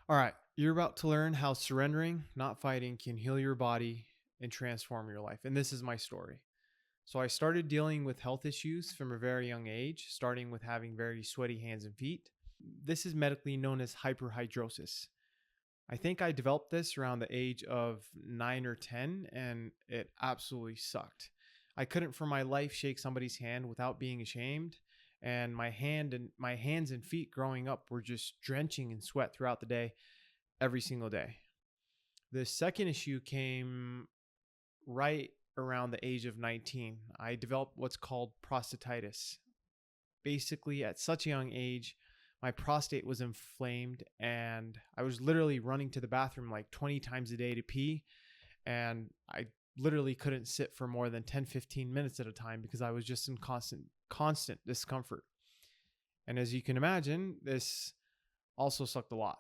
All right, you're about to learn how surrendering, not fighting, can heal your body and transform your life. And this is my story. So I started dealing with health issues from a very young age, starting with having very sweaty hands and feet. This is medically known as hyperhidrosis. I think I developed this around the age of 9 or 10, and it absolutely sucked. I couldn't for my life shake somebody's hand without being ashamed, and my hands and feet growing up were just drenching in sweat throughout the day, every single day. The second issue came right around the age of 19. I developed what's called prostatitis. Basically, at such a young age, my prostate was inflamed and I was literally running to the bathroom like 20 times a day to pee. And I literally couldn't sit for more than 10, 15 minutes at a time because I was just in constant discomfort. And as you can imagine, this also sucked a lot.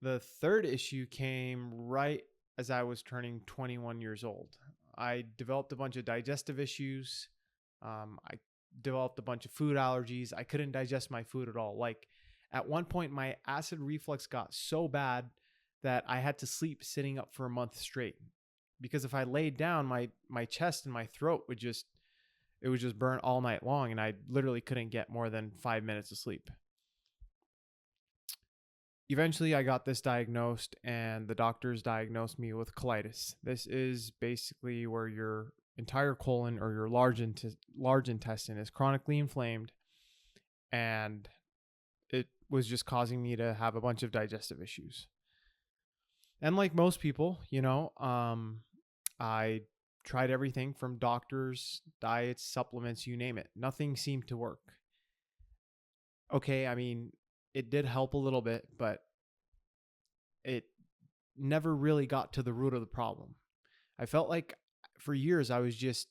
The third issue came right as I was turning 21 years old. I developed a bunch of digestive issues. I developed a bunch of food allergies. I couldn't digest my food at all. Like at one point, my acid reflux got so bad that I had to sleep sitting up for a month straight. Because if I laid down, my chest and my throat would just burn all night long, and I literally couldn't get more than 5 minutes of sleep. Eventually, I got this diagnosed, and the doctors diagnosed me with colitis. This is basically where your entire colon or your large intestine is chronically inflamed, and it was just causing me to have a bunch of digestive issues. And like most people, I tried everything from doctors, diets, supplements, you name it. Nothing seemed to work. Okay, I mean, it did help a little bit, but it never really got to the root of the problem. I felt like for years I was just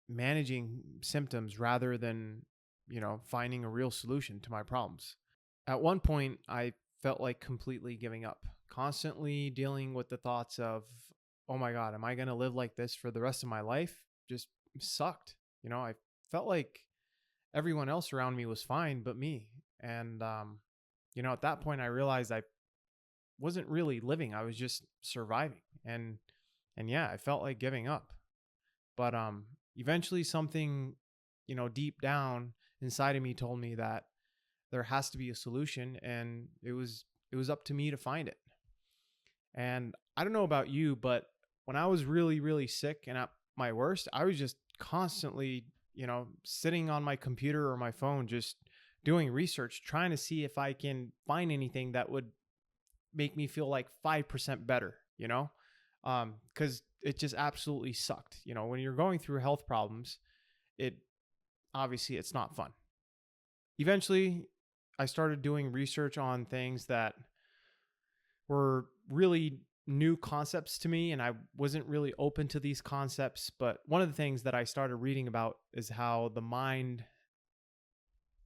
managing symptoms rather than, finding a real solution to my problems. At one point, I felt like completely giving up, constantly dealing with the thoughts of, oh my God, am I going to live like this for the rest of my life? Just sucked. I felt like everyone else around me was fine but me. And, at that point, I realized I wasn't really living. I was just surviving. And yeah, I felt like giving up. But eventually something, deep down inside of me told me that there has to be a solution, and it was up to me to find it. And I don't know about you, but when I was really, really sick and at my worst, I was just constantly, sitting on my computer or my phone, just doing research, trying to see if I can find anything that would make me feel like 5% better, because it just absolutely sucked. When you're going through health problems, it's not fun. Eventually, I started doing research on things that were really new concepts to me, and I wasn't really open to these concepts. But one of the things that I started reading about is how the mind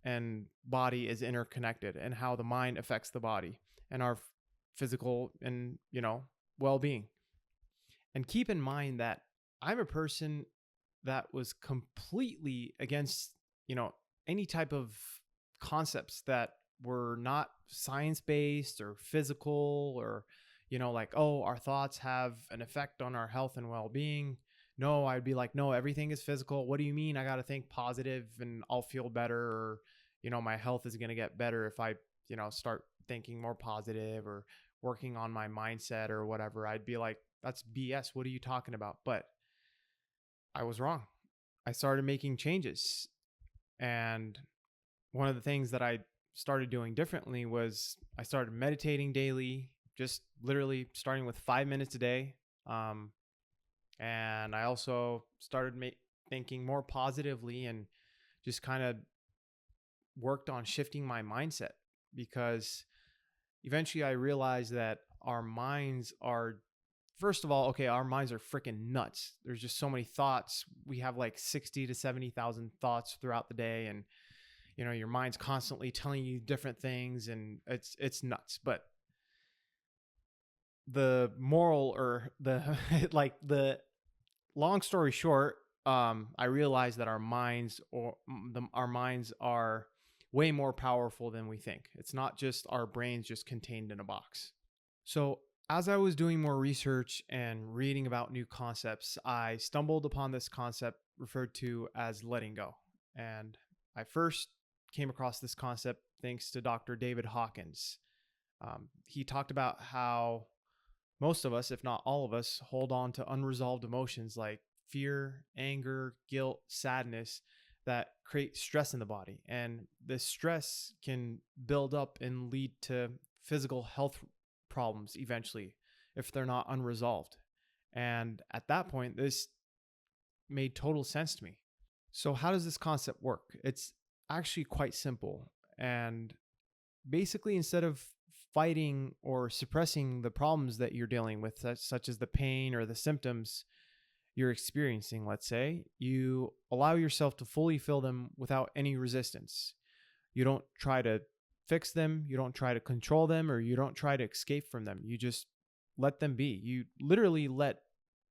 and body is interconnected, and how the mind affects the body and our physical and, well-being. And keep in mind that I'm a person that was completely against, any type of concepts that were not science-based or physical, or, like, oh, our thoughts have an effect on our health and well-being. No, I'd be like, no, everything is physical. What do you mean I got to think positive and I'll feel better? Or, my health is going to get better if I, start thinking more positive or working on my mindset or whatever. I'd be like, that's BS. What are you talking about? But I was wrong. I started making changes. And one of the things that I started doing differently was I started meditating daily, just literally starting with 5 minutes a day. And I also started thinking more positively, and just kind of worked on shifting my mindset, because eventually I realized that our minds are, first of all, our minds are freaking nuts. There's just so many thoughts. We have like 60 to 70,000 thoughts throughout the day, and your mind's constantly telling you different things, and it's nuts. But the moral, or the like the long story short, I realized that our minds are way more powerful than we think. It's not just our brains just contained in a box. So, as I was doing more research and reading about new concepts, I stumbled upon this concept referred to as letting go. And I first came across this concept thanks to Dr. David Hawkins. He talked about how most of us, if not all of us, hold on to unresolved emotions like fear, anger, guilt, sadness that create stress in the body. And this stress can build up and lead to physical health problems eventually if they're not unresolved. And at that point, this made total sense to me. So, how does this concept work? It's actually quite simple. And basically, instead of fighting or suppressing the problems that you're dealing with, such as the pain or the symptoms you're experiencing, let's say, you allow yourself to fully feel them without any resistance. You don't try to fix them, you don't try to control them, or you don't try to escape from them. You just let them be. You literally let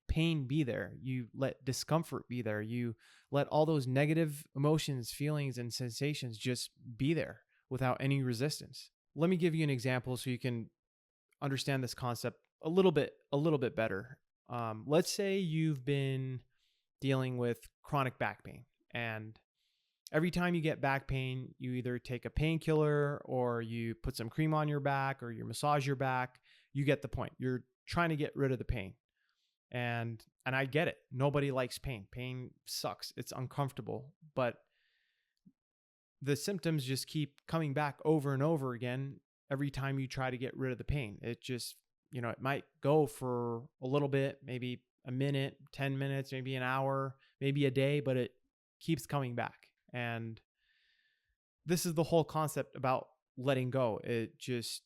pain be there. You let discomfort be there. You let all those negative emotions, feelings, and sensations just be there without any resistance. Let me give you an example so you can understand this concept a little bit better. Let's say you've been dealing with chronic back pain, and every time you get back pain, you either take a painkiller or you put some cream on your back or you massage your back. You get the point. You're trying to get rid of the pain. And I get it. Nobody likes pain. Pain sucks. It's uncomfortable, but the symptoms just keep coming back over and over again every time you try to get rid of the pain. It just, it might go for a little bit, maybe a minute, 10 minutes, maybe an hour, maybe a day, but it keeps coming back. And this is the whole concept about letting go. It just,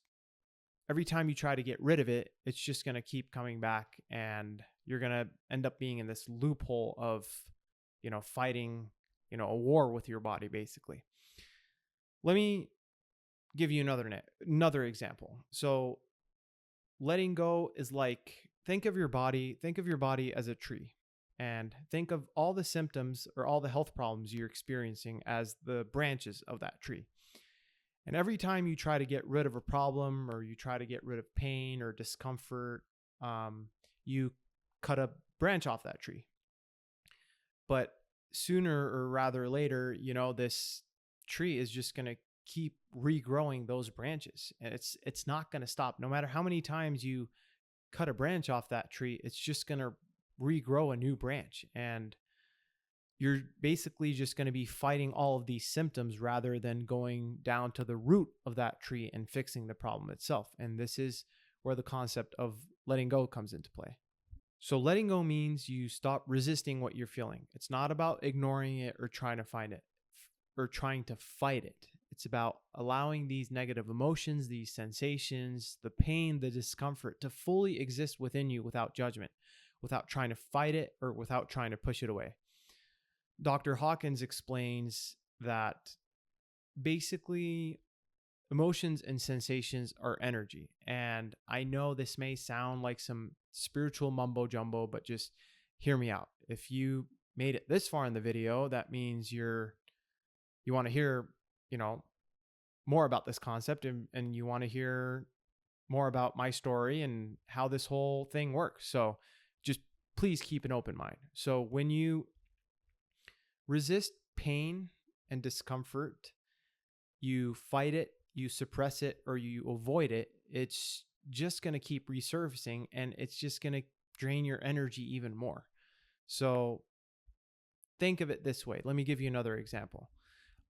every time you try to get rid of it, it's just going to keep coming back, and you're going to end up being in this loophole of, fighting, a war with your body, basically. Let me give you another example. So letting go is like, think of your body as a tree, and think of all the symptoms or all the health problems you're experiencing as the branches of that tree. And every time you try to get rid of a problem or you try to get rid of pain or discomfort, you cut a branch off that tree. But sooner or rather later, this tree is just going to keep regrowing those branches, and it's not going to stop. No matter how many times you cut a branch off that tree, it's just going to regrow a new branch, and you're basically just going to be fighting all of these symptoms rather than going down to the root of that tree and fixing the problem itself. And this is where the concept of letting go comes into play. So letting go means you stop resisting what you're feeling. It's not about ignoring it or trying to find it or trying to fight it. It's about allowing these negative emotions, these sensations, the pain, the discomfort to fully exist within you without judgment, without trying to fight it or without trying to push it away. Dr. Hawkins explains that basically emotions and sensations are energy. And I know this may sound like some spiritual mumbo jumbo, but just hear me out. If you made it this far in the video, that means you want to hear, more about this concept, and you want to hear more about my story and how this whole thing works. So just please keep an open mind. So when you resist pain and discomfort, you fight it, you suppress it, or you avoid it, it's just going to keep resurfacing, and it's just going to drain your energy even more. So think of it this way. Let me give you another example.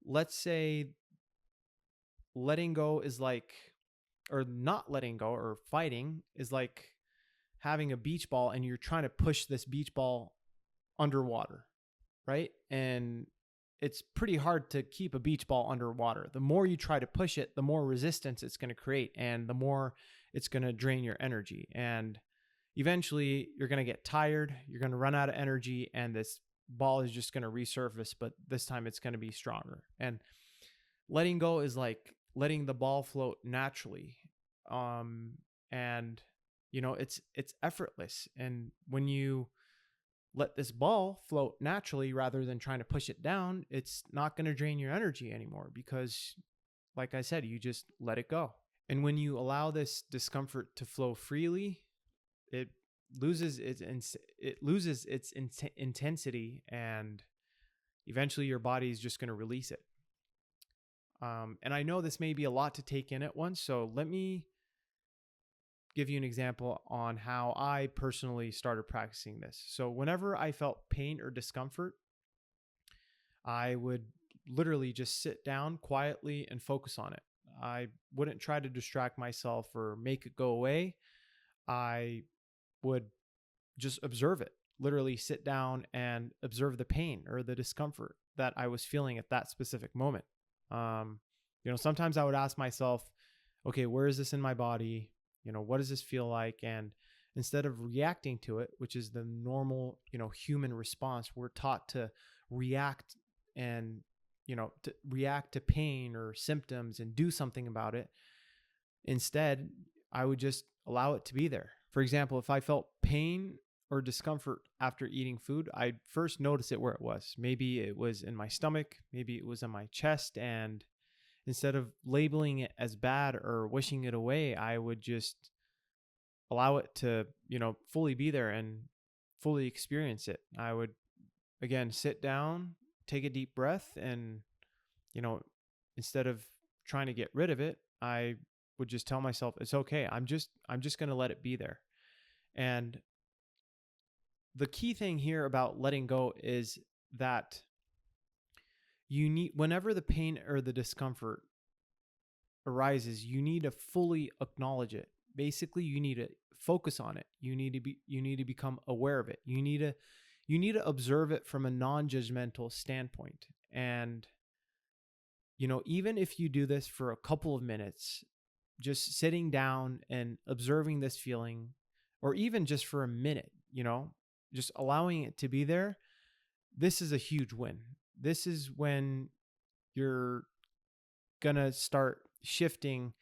Let's say letting go is like, or not letting go or fighting is like having a beach ball and you're trying to push this beach ball underwater, right? And it's pretty hard to keep a beach ball underwater. The more you try to push it, the more resistance it's going to create, and the more it's going to drain your energy. And eventually you're going to get tired, you're going to run out of energy, and this ball is just going to resurface, but this time it's going to be stronger. And letting go is like letting the ball float naturally. And it's effortless. And when you let this ball float naturally rather than trying to push it down, it's not going to drain your energy anymore because, like I said, you just let it go. And when you allow this discomfort to flow freely, it loses its intensity, and eventually your body is just going to release it. And I know this may be a lot to take in at once, so let me give you an example on how I personally started practicing this. So whenever I felt pain or discomfort, I would literally just sit down quietly and focus on it. I wouldn't try to distract myself or make it go away. I would just observe it, literally sit down and observe the pain or the discomfort that I was feeling at that specific moment. Sometimes I would ask myself, okay, where is this in my body? What does this feel like? And instead of reacting to it, which is the normal, human response, we're taught to react and, to react to pain or symptoms and do something about it. Instead, I would just allow it to be there. For example, if I felt pain or discomfort after eating food, I'd first notice it where it was. Maybe it was in my stomach, maybe it was in my chest, and instead of labeling it as bad or wishing it away, I would just allow it to, fully be there and fully experience it. I would, again, sit down, take a deep breath, and, instead of trying to get rid of it, I would just tell myself, it's okay. I'm just going to let it be there. And the key thing here about letting go is that whenever the pain or the discomfort arises, you need to fully acknowledge it. Basically, you need to focus on it. You need to become aware of it. You need to observe it from a non-judgmental standpoint. And, even if you do this for a couple of minutes, just sitting down and observing this feeling, or even just for a minute, just allowing it to be there, this is a huge win. This is when you're going to start shifting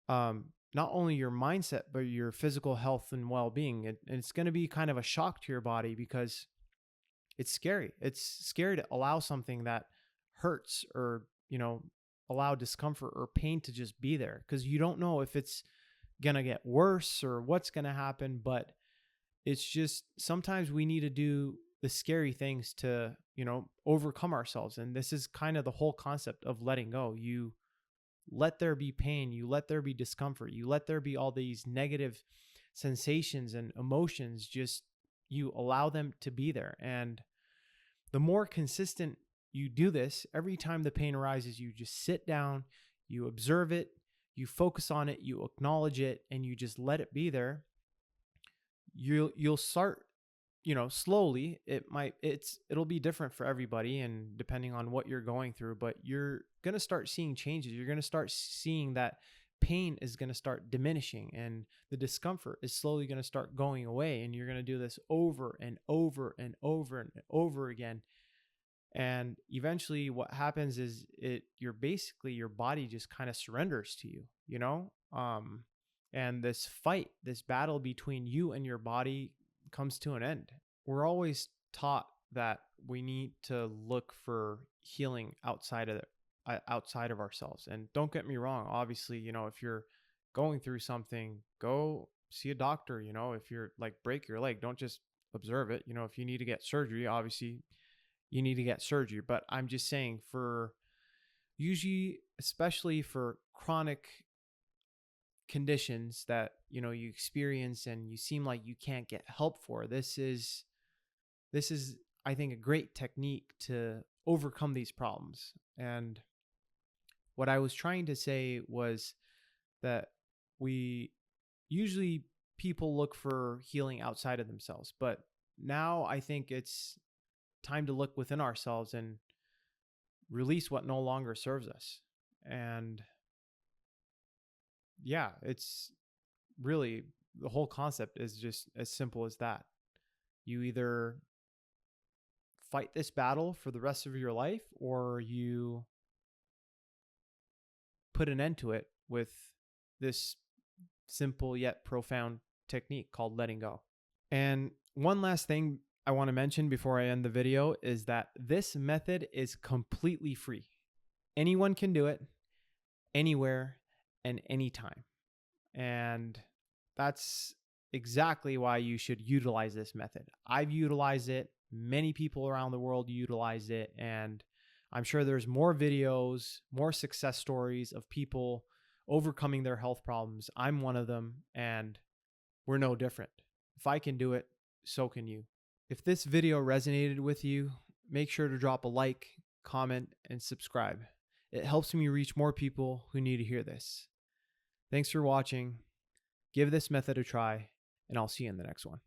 not only your mindset, but your physical health and well-being. And it's going to be kind of a shock to your body because it's scary. It's scary to allow something that hurts or, allow discomfort or pain to just be there because you don't know if it's going to get worse or what's going to happen. But it's just sometimes we need to do the scary things to, overcome ourselves. And this is kind of the whole concept of letting go. You let there be pain, you let there be discomfort, you let there be all these negative sensations and emotions, just you allow them to be there. And the more consistent you do this, every time the pain arises, you just sit down, you observe it, you focus on it, you acknowledge it, and you just let it be there. You'll start, slowly. It'll be different for everybody and depending on what you're going through, but you're going to start seeing changes. You're going to start seeing that pain is going to start diminishing and the discomfort is slowly going to start going away. And you're going to do this over and over and over and over again. And eventually what happens is your body just kind of surrenders to you, and this battle between you and your body comes to an end. We're always taught that we need to look for healing outside of ourselves. And don't get me wrong, obviously, if you're going through something, go see a doctor. If you're like break your leg, don't just observe it. If you need to get surgery, obviously you need to get surgery. But I'm just saying, especially for chronic conditions that you experience and you seem like you can't get help for, this is I think a great technique to overcome these problems. And what I was trying to say was that people look for healing outside of themselves, but now I think it's time to look within ourselves and release what no longer serves us. And yeah, it's really, the whole concept is just as simple as that. You either fight this battle for the rest of your life or you put an end to it with this simple yet profound technique called letting go. And one last thing I want to mention before I end the video is that this method is completely free. Anyone can do it, anywhere and anytime. And that's exactly why you should utilize this method. I've utilized it. Many people around the world utilize it. And I'm sure there's more videos, more success stories of people overcoming their health problems. I'm one of them, and we're no different. If I can do it, so can you. If this video resonated with you, make sure to drop a like, comment, and subscribe. It helps me reach more people who need to hear this. Thanks for watching. Give this method a try, and I'll see you in the next one.